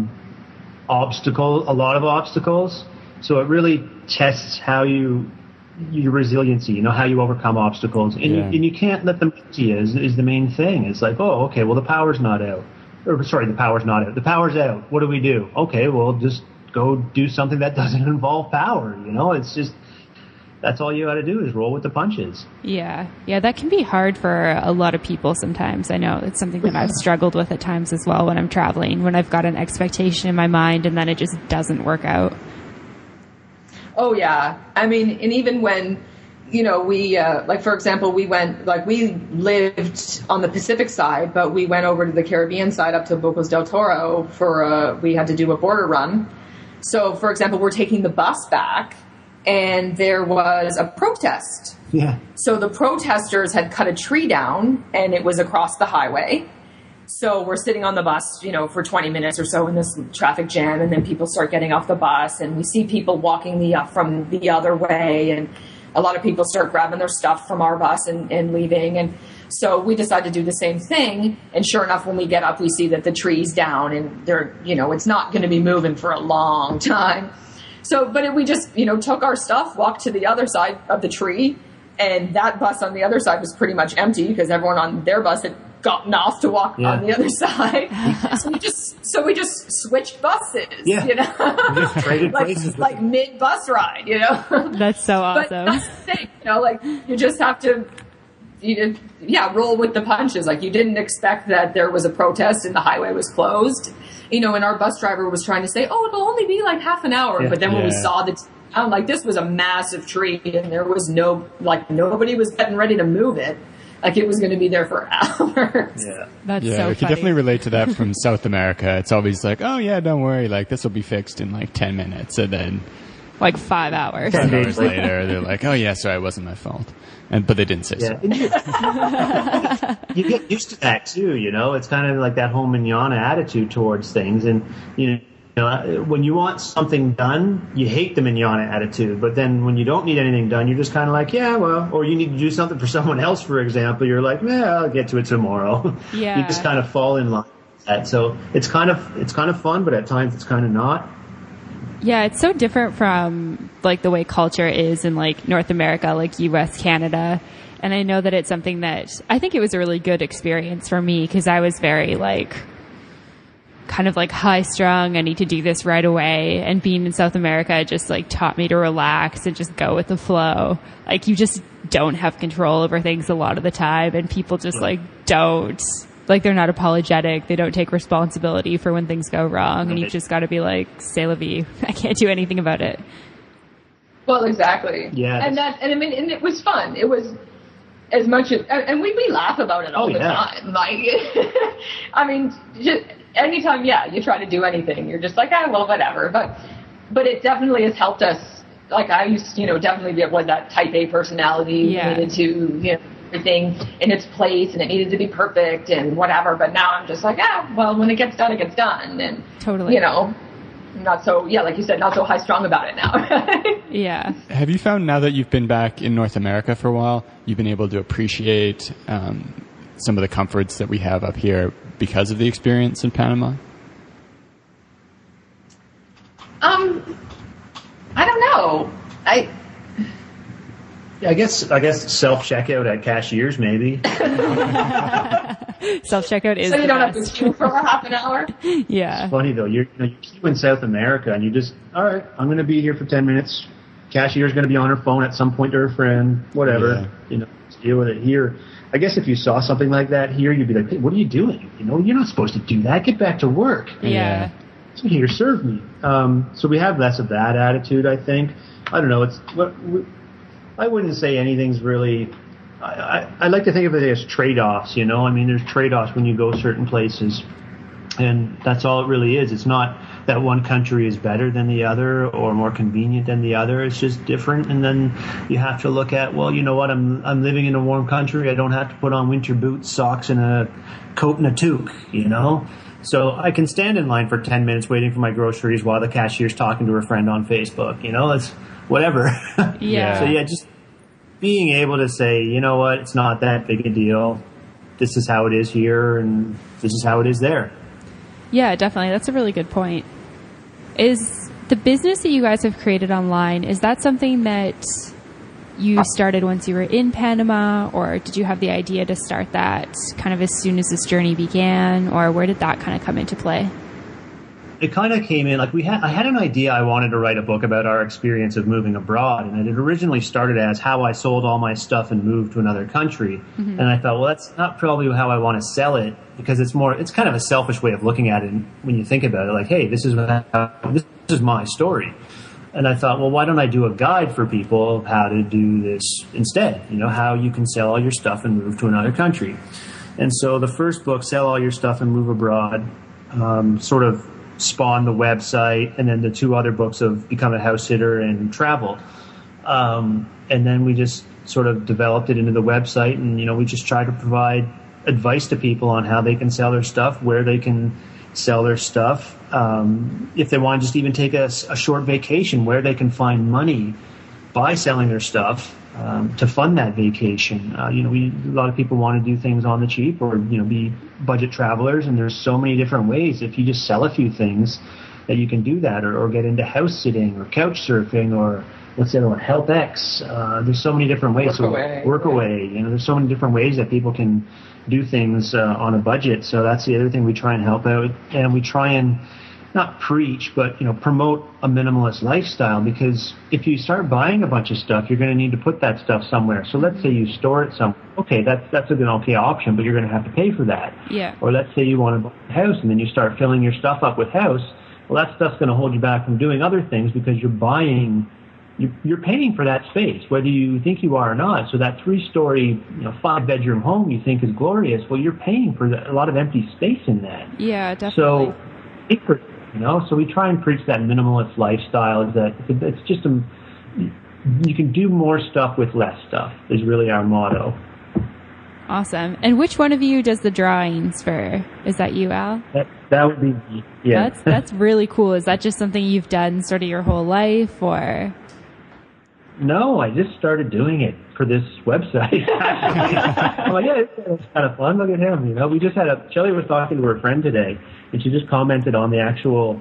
D: of obstacles. So it really tests how your resiliency, how you overcome obstacles. And you can't let them get to you is the main thing. It's like, oh, okay, well, the power's not out. The power's not out. The power's out. What do we do? Okay, well, just go do something that doesn't involve power. It's just, that's all you got to do is roll with the punches.
B: Yeah, that can be hard for a lot of people sometimes. I know it's something that I've struggled with at times as well when I'm traveling, when I've got an expectation in my mind and then it just doesn't work out.
C: Oh, yeah. I mean, and even when, we, for example, we lived on the Pacific side, but we went over to the Caribbean side up to Bocas del Toro we had to do a border run. So, for example, we're taking the bus back, and there was a protest.
D: Yeah.
C: So the protesters had cut a tree down, and it was across the highway. So we're sitting on the bus, for 20 minutes or so in this traffic jam, and then people start getting off the bus, and we see people walking from the other way, and a lot of people start grabbing their stuff from our bus and leaving. And so we decided to do the same thing. And sure enough, when we get up, we see that the tree's down, and it's not going to be moving for a long time. So, but we just, took our stuff, walked to the other side of the tree, and that bus on the other side was pretty much empty because everyone on their bus had gotten off to walk on the other side. So we just switched buses,
D: We just traded places.
C: like mid-bus ride,
B: That's so awesome.
C: But that's the thing, you just have to, roll with the punches. Like, you didn't expect that there was a protest and the highway was closed. And our bus driver was trying to say, oh, it'll only be like half an hour. Yeah. But then when we saw this was a massive tree, and there was nobody was getting ready to move it. Like, it was going to be there for hours.
D: Yeah.
B: That's so
A: we
B: funny.
A: can definitely relate to that from South America. It's always like, oh yeah, don't worry, like this will be fixed in like 10 minutes. And then
B: 5 hours.
A: 5 hours later, they're like, oh yeah, sorry, it wasn't my fault. But they didn't say so.
D: You get used to that too, It's kind of like that whole manana attitude towards things. And, when you want something done, you hate the manana attitude. But then when you don't need anything done, you're just kind of like, yeah, well, or you need to do something for someone else, for example. You're like, I'll get to it tomorrow.
B: Yeah.
D: You just kind of fall in line with that. So it's kind of fun, but at times it's kind of not.
B: Yeah, it's so different from the way culture is in North America, US, Canada. And I know that it's something that I think it was a really good experience for me because I was very kind of high strung. I need to do this right away. And being in South America just taught me to relax and just go with the flow. You just don't have control over things a lot of the time, and people just don't. They're not apologetic. They don't take responsibility for when things go wrong. And you've just got to be c'est la vie. I can't do anything about it.
C: Well, exactly.
D: Yeah.
C: And it was fun. It was as much as, and we laugh about it all the time. Just anytime, you try to do anything, you're just well, whatever. But it definitely has helped us. I used, definitely was that type A personality. Needed to, everything in its place, and it needed to be perfect and whatever. But now I'm just well, when it gets done, it gets done. And
B: totally,
C: not so, like you said, not so high strung about it now.
B: Yeah.
A: Have you found now that you've been back in North America for a while, you've been able to appreciate some of the comforts that we have up here because of the experience in Panama?
C: I don't know.
D: I guess self-checkout at cashiers, maybe.
B: Self-checkout is
C: so you don't have to queue for half an hour?
B: Yeah.
D: It's funny, though. You queue in South America, and you just, all right, I'm going to be here for 10 minutes. Cashier's going to be on her phone at some point to her friend, whatever. Deal with it. Here, I guess if you saw something like that here, you'd be like, hey, what are you doing? You know, you're not supposed to do that. Get back to work.
B: Yeah.
D: So here, serve me. So we have less of that attitude, I think. I don't know. I wouldn't say anything's really. I like to think of it as trade-offs. You know, I mean, there's trade-offs when you go certain places, and that's all it really is. It's not that one country is better than the other or more convenient than the other. It's just different. And then you have to look at, well, you know what? I'm living in a warm country. I don't have to put on winter boots, socks, and a coat and a toque. You know. So I can stand in line for 10 minutes waiting for my groceries while the cashier's talking to her friend on Facebook. You know, it's whatever.
B: Yeah.
D: So, just being able to say, you know what, it's not that big a deal. This is how it is here, and this is how it is there.
B: Yeah, definitely. That's a really good point. Is the business that you guys have created online, is that something that you started once you were in Panama, or did you have the idea to start that kind of as soon as this journey began, or where did that kind of come into play?
D: It kind of came in, like I had an idea. I wanted to write a book about our experience of moving abroad, and it had originally started as how I sold all my stuff and moved to another country. Mm-hmm. And I thought, well, that's not probably how I want to sell it, because it's kind of a selfish way of looking at it when you think about it. Like, hey, this is my story. And I thought, well, why don't I do a guide for people of how to do this instead? You know, how you can sell all your stuff and move to another country. And so the first book, Sell All Your Stuff and Move Abroad, sort of spawned the website, and then the two other books of Become a House Sitter and Travel. And then we just sort of developed it into the website, and, you know, we just try to provide advice to people on how they can sell their stuff, where they can sell their stuff. If they want to just even take a short vacation, where they can find money by selling their stuff to fund that vacation. A lot of people want to do things on the cheap, or, you know, be budget travelers, and there's so many different ways. If you just sell a few things, that you can do that, or get into house sitting or couch surfing, or what's the other one, HelpX. There's so many different ways. Workaway. You know, there's so many different ways that people can do things on a budget. So that's the other thing we try and help out, and we try and not preach, but, you know, promote a minimalist lifestyle, because if you start buying a bunch of stuff, you're going to need to put that stuff somewhere. So let's say you store it somewhere. Okay, that's a good option, but you're going to have to pay for that.
B: Yeah.
D: Or let's say you want to buy a house, and then you start filling your stuff up with house. Well, that stuff's going to hold you back from doing other things, because you're paying for that space, whether you think you are or not. So that 3-story, 5-bedroom home you think is glorious, well, you're paying for a lot of empty space in that.
B: Yeah, definitely.
D: So, so we try and preach that minimalist lifestyle, is that it's just you can do more stuff with less stuff, is really our motto.
B: Awesome. And which one of you does the drawings for? Is that you, Al?
D: That would be me. Yeah.
B: That's really cool. Is that just something you've done sort of your whole life, or?
D: No, I just started doing it for this website. I'm like, it's kind of fun. Look at him. You know, we just Shelly was talking to her friend today, and she just commented on the actual,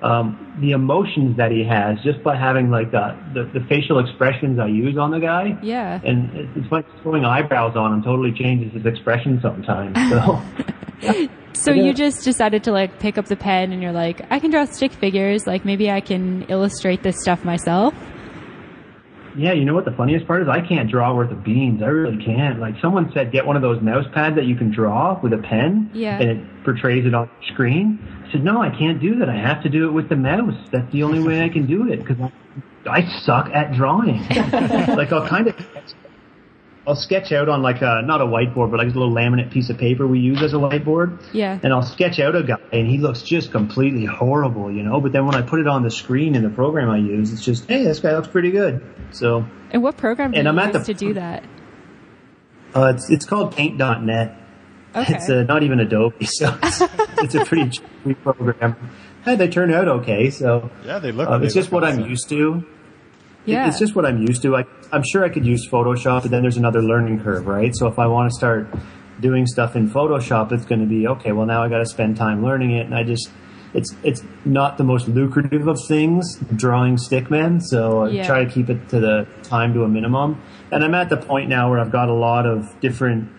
D: the emotions that he has just by having like the facial expressions I use on the guy.
B: Yeah.
D: And it's like throwing eyebrows on him totally changes his expression sometimes. So.
B: So you just decided to like pick up the pen, and you're like, I can draw stick figures. Like, maybe I can illustrate this stuff myself.
D: Yeah, you know what the funniest part is? I can't draw worth of beans. I really can't. Like, someone said, get one of those mouse pads that you can draw with a pen,
B: yeah,
D: and it portrays it on the screen. I said, no, I can't do that. I have to do it with the mouse. That's the only way I can do it, because I suck at drawing. Like, I'll sketch out on like not a whiteboard, but like a little laminate piece of paper we use as a whiteboard.
B: Yeah.
D: And I'll sketch out a guy, and he looks just completely horrible, you know. But then when I put it on the screen in the program I use, it's just, hey, this guy looks pretty good. So.
B: And what program do you use to do that?
D: It's called Paint.net.
B: Okay.
D: It's not even Adobe, so it's a pretty cheap program. Hey, they turn out okay. So
A: yeah, they look.
D: It's just what I'm used to.
B: Yeah.
D: It's just what I'm used to. I'm sure I could use Photoshop, but then there's another learning curve, right? So if I want to start doing stuff in Photoshop, it's going to be, okay, well, now I got to spend time learning it. And it's not the most lucrative of things, drawing stickmen. So I try to keep it to the time to a minimum. And I'm at the point now where I've got a lot of different,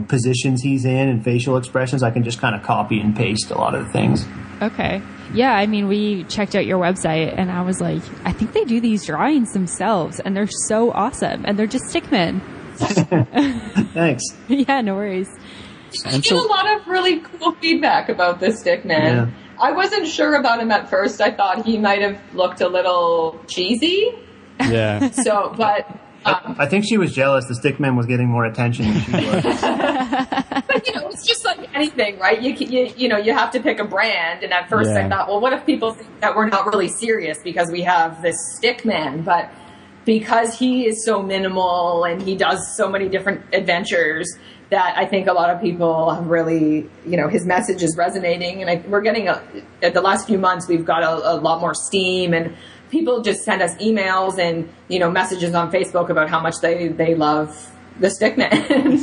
D: positions he's in and facial expressions. I can just kind of copy and paste a lot of the things.
B: Okay. Yeah, I mean, we checked out your website, and I was like, I think they do these drawings themselves, and they're so awesome, and they're just stickmen.
D: Thanks.
B: Yeah, no worries.
C: I get a lot of really cool feedback about the stick man. Yeah. I wasn't sure about him at first. I thought he might have looked a little cheesy.
A: Yeah.
C: So, but
D: I think she was jealous. The stick man was getting more attention than she was.
C: But it's just like anything, right? You have to pick a brand. And at first I thought, well, what if people think that we're not really serious because we have this stick man? But because he is so minimal and he does so many different adventures, that I think a lot of people have really, his message is resonating. And we're getting, the last few months, we've got a lot more steam, and people just send us emails and, messages on Facebook about how much they love the stick man.
A: You're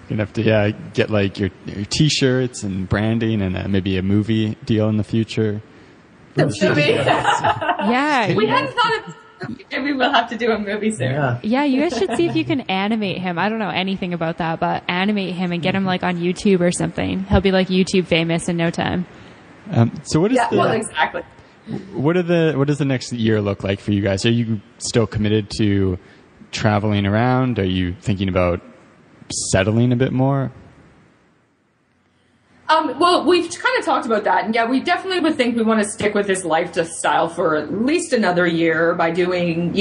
A: going to have to get like your T-shirts and branding and maybe a movie deal in the future.
C: The movie?
B: Yeah.
C: We hadn't thought of. Maybe we'll have to do a movie soon.
B: Yeah, you guys should see if you can animate him. I don't know anything about that, but animate him and get him like on YouTube or something. He'll be like YouTube famous in no time.
A: So what is
C: exactly.
A: What does the next year look like for you guys? Are you still committed to traveling around? Are you thinking about settling a bit more?
C: Well, we've kind of talked about that. And we definitely would think we want to stick with this lifestyle for at least another year by doing,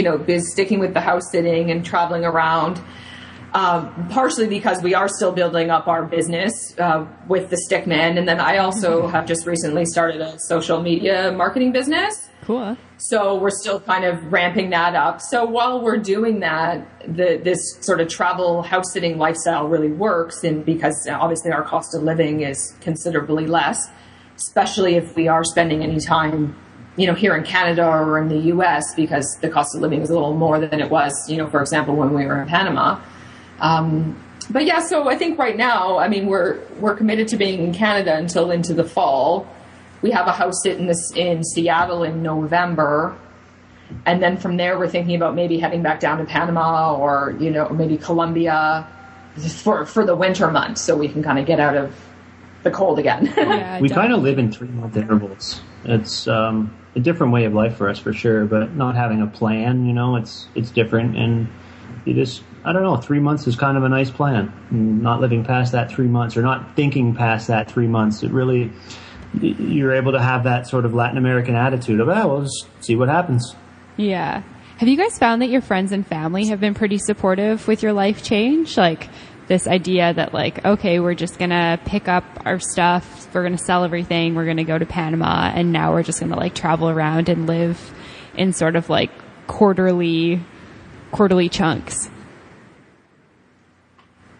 C: sticking with the house sitting and traveling around. Partially because we are still building up our business with the Stickman. And then I also have just recently started a social media marketing business.
B: Cool.
C: So we're still kind of ramping that up. So while we're doing that, this sort of travel house sitting lifestyle really works, and because obviously our cost of living is considerably less, especially if we are spending any time, here in Canada or in the US, because the cost of living is a little more than it was, for example, when we were in Panama. So I think right now, we're committed to being in Canada until into the fall. We have a house sit in Seattle in November. And then from there, we're thinking about maybe heading back down to Panama or, maybe Colombia for the winter months so we can kind of get out of the cold again.
B: Yeah,
D: we kind of live in 3-month intervals. It's a different way of life for us for sure, but not having a plan, it's different. And you just, I don't know, 3 months is kind of a nice plan. Not living past that 3 months or not thinking past that 3 months. It really, you're able to have that sort of Latin American attitude of, we'll just see what happens.
B: Yeah. Have you guys found that your friends and family have been pretty supportive with your life change? Like this idea that like, okay, we're just going to pick up our stuff. We're going to sell everything. We're going to go to Panama. And now we're just going to like travel around and live in sort of like quarterly chunks.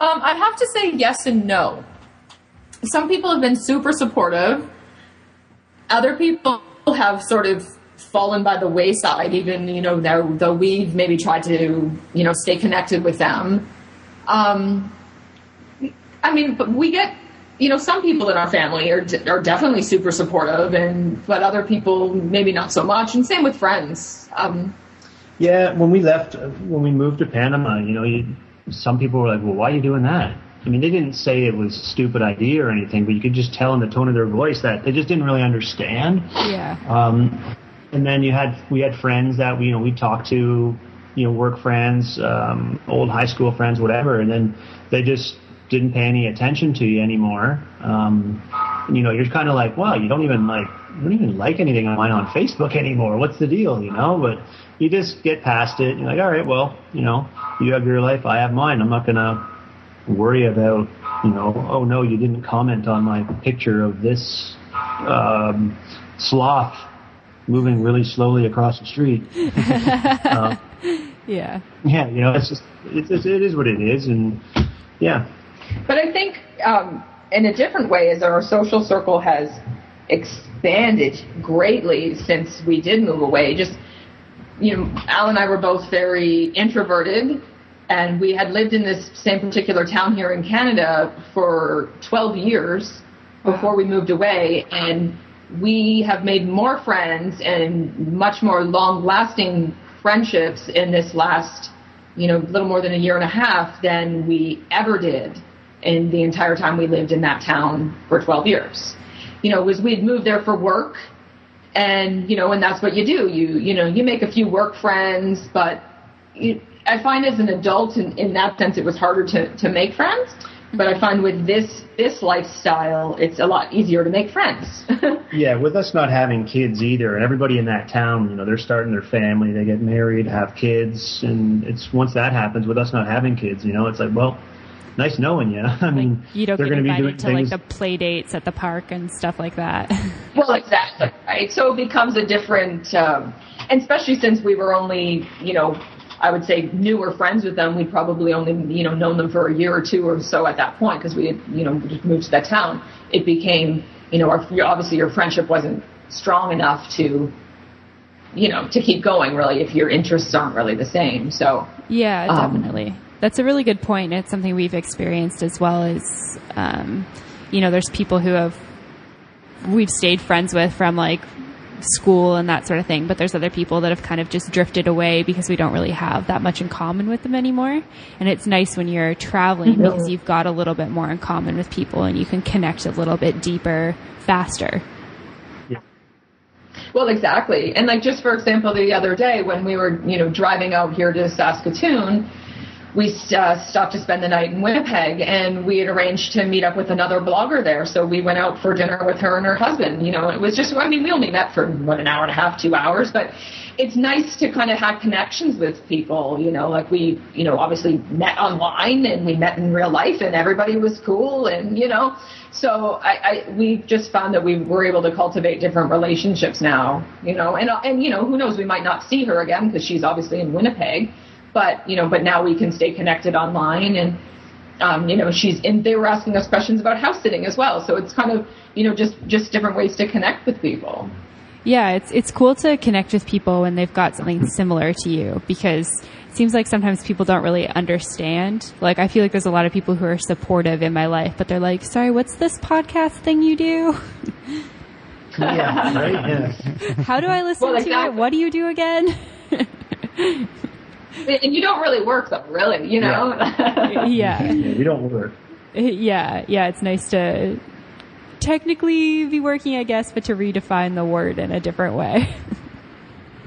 C: I have to say yes and no. Some people have been super supportive. Other people have sort of fallen by the wayside, even, though we've maybe tried to, stay connected with them. But we get, some people in our family are definitely super supportive, but other people maybe not so much, and same with friends.
D: When we moved to Panama, some people were like, well, why are you doing that? They didn't say it was a stupid idea or anything, but you could just tell in the tone of their voice that they just didn't really understand.
B: Yeah.
D: And then we had friends that we talked to, work friends, old high school friends, whatever, and then they just didn't pay any attention to you anymore. You're kind of like, wow, you don't even like anything of mine on Facebook anymore. What's the deal, But you just get past it. You're like, all right, well, you have your life, I have mine. I'm not gonna worry about, oh no, you didn't comment on my picture of this sloth moving really slowly across the street.
B: Yeah.
D: Yeah, it's just it is what it is, and yeah.
C: But I think in a different way, as our social circle has expanded greatly since we did move away. Just, Al and I were both very introverted, and we had lived in this same particular town here in Canada for 12 years before we moved away, and we have made more friends and much more long-lasting friendships in this last, little more than a year and a half than we ever did in the entire time we lived in that town for 12 years. Was we'd moved there for work, and, and that's what you do. You make a few work friends, but I find as an adult, in that sense, it was harder to make friends. But I find with this lifestyle, it's a lot easier to make friends.
D: Yeah, with us not having kids either, and everybody in that town, you know, they're starting their family, they get married, have kids, and it's once that happens, with us not having kids, you know, it's like, well, nice knowing you. I mean,
B: like you don't
A: they're
B: get
A: going to be
B: invited
A: doing
B: to
A: things.
B: like the play dates at the park and stuff like that.
C: Well, exactly, right? So it becomes a different, and especially since we were only, you know, I would say newer friends with them. We'd probably only, you know, known them for a year or two or so at that point because we had, you know, just moved to that town. It became, you know, obviously your friendship wasn't strong enough to, you know, to keep going really if your interests aren't really the same. So
B: yeah, definitely. That's a really good point. It's something we've experienced as well as, you know, there's people who we've stayed friends with from like school and that sort of thing, but there's other people that have kind of just drifted away because we don't really have that much in common with them anymore. And it's nice when you're traveling because you've got a little bit more in common with people and you can connect a little bit deeper, faster.
D: Yeah.
C: Well, exactly. And like just for example, the other day when we were, you know, driving out here to Saskatoon, we stopped to spend the night in Winnipeg, and we had arranged to meet up with another blogger there. So we went out for dinner with her and her husband. You know, it was just, I mean, we only met for an hour and a half, 2 hours, but it's nice to kind of have connections with people. You know, like we, you know, obviously met online and we met in real life, and everybody was cool, and you know, so we just found that we were able to cultivate different relationships now. You know, and you know, who knows, we might not see her again because she's obviously in Winnipeg. But, you know, but now we can stay connected online, and, you know, they were asking us questions about house sitting as well. So it's kind of, you know, just different ways to connect with people.
B: Yeah, it's cool to connect with people when they've got something similar to you, because it seems like sometimes people don't really understand. Like, I feel like there's a lot of people who are supportive in my life, but they're like, sorry, what's this podcast thing you do?
D: Yeah, right? Yeah.
B: How do I listen to it? What do you do again?
C: And you don't really work though, really, you know?
B: Yeah.
D: We don't work.
B: Yeah, it's nice to technically be working, I guess, but to redefine the word in a different way.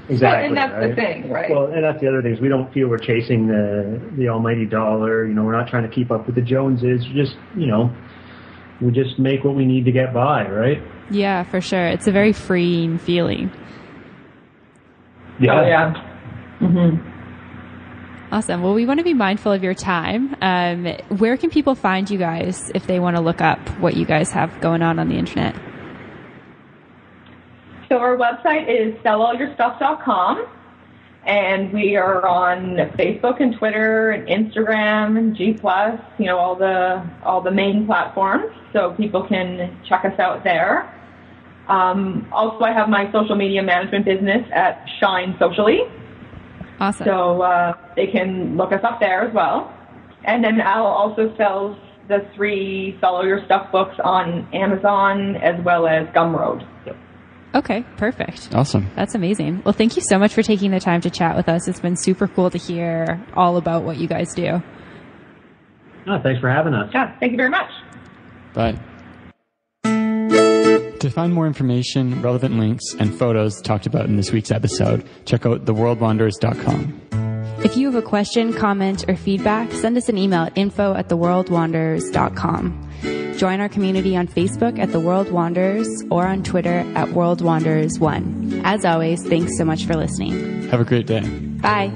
D: Exactly.
C: And that's
D: right?
C: the thing, right?
D: Well, and that's the other thing is we don't feel we're chasing the almighty dollar. You know, we're not trying to keep up with the Joneses. Just, you know, we just make what we need to get by, right?
B: Yeah, for sure. It's a very freeing feeling.
D: Yeah.
C: Oh, yeah. Mm-hmm.
B: Awesome. Well, we want to be mindful of your time. Where can people find you guys if they want to look up what you guys have going on the internet?
E: So our website is sellalyourstuff.com, and we are on Facebook and Twitter and Instagram and G+, you know, all the main platforms, so people can check us out there. Also, I have my social media management business at Shine Socially.
B: Awesome.
E: So they can look us up there as well. And then Al also sells the 3 Sell All Your Stuff books on Amazon as well as Gumroad.
B: Okay, perfect.
A: Awesome.
B: That's amazing. Well, thank you so much for taking the time to chat with us. It's been super cool to hear all about what you guys do.
D: Oh, thanks for having us.
E: Yeah, thank you very much.
A: Bye. To find more information, relevant links, and photos talked about in this week's episode, check out theworldwanderers.com.
B: If you have a question, comment, or feedback, send us an email at info@theworldwanderers.com. Join our community on Facebook at The World Wanderers or on Twitter at World Wanderers 1. As always, thanks so much for listening.
A: Have a great day.
B: Bye.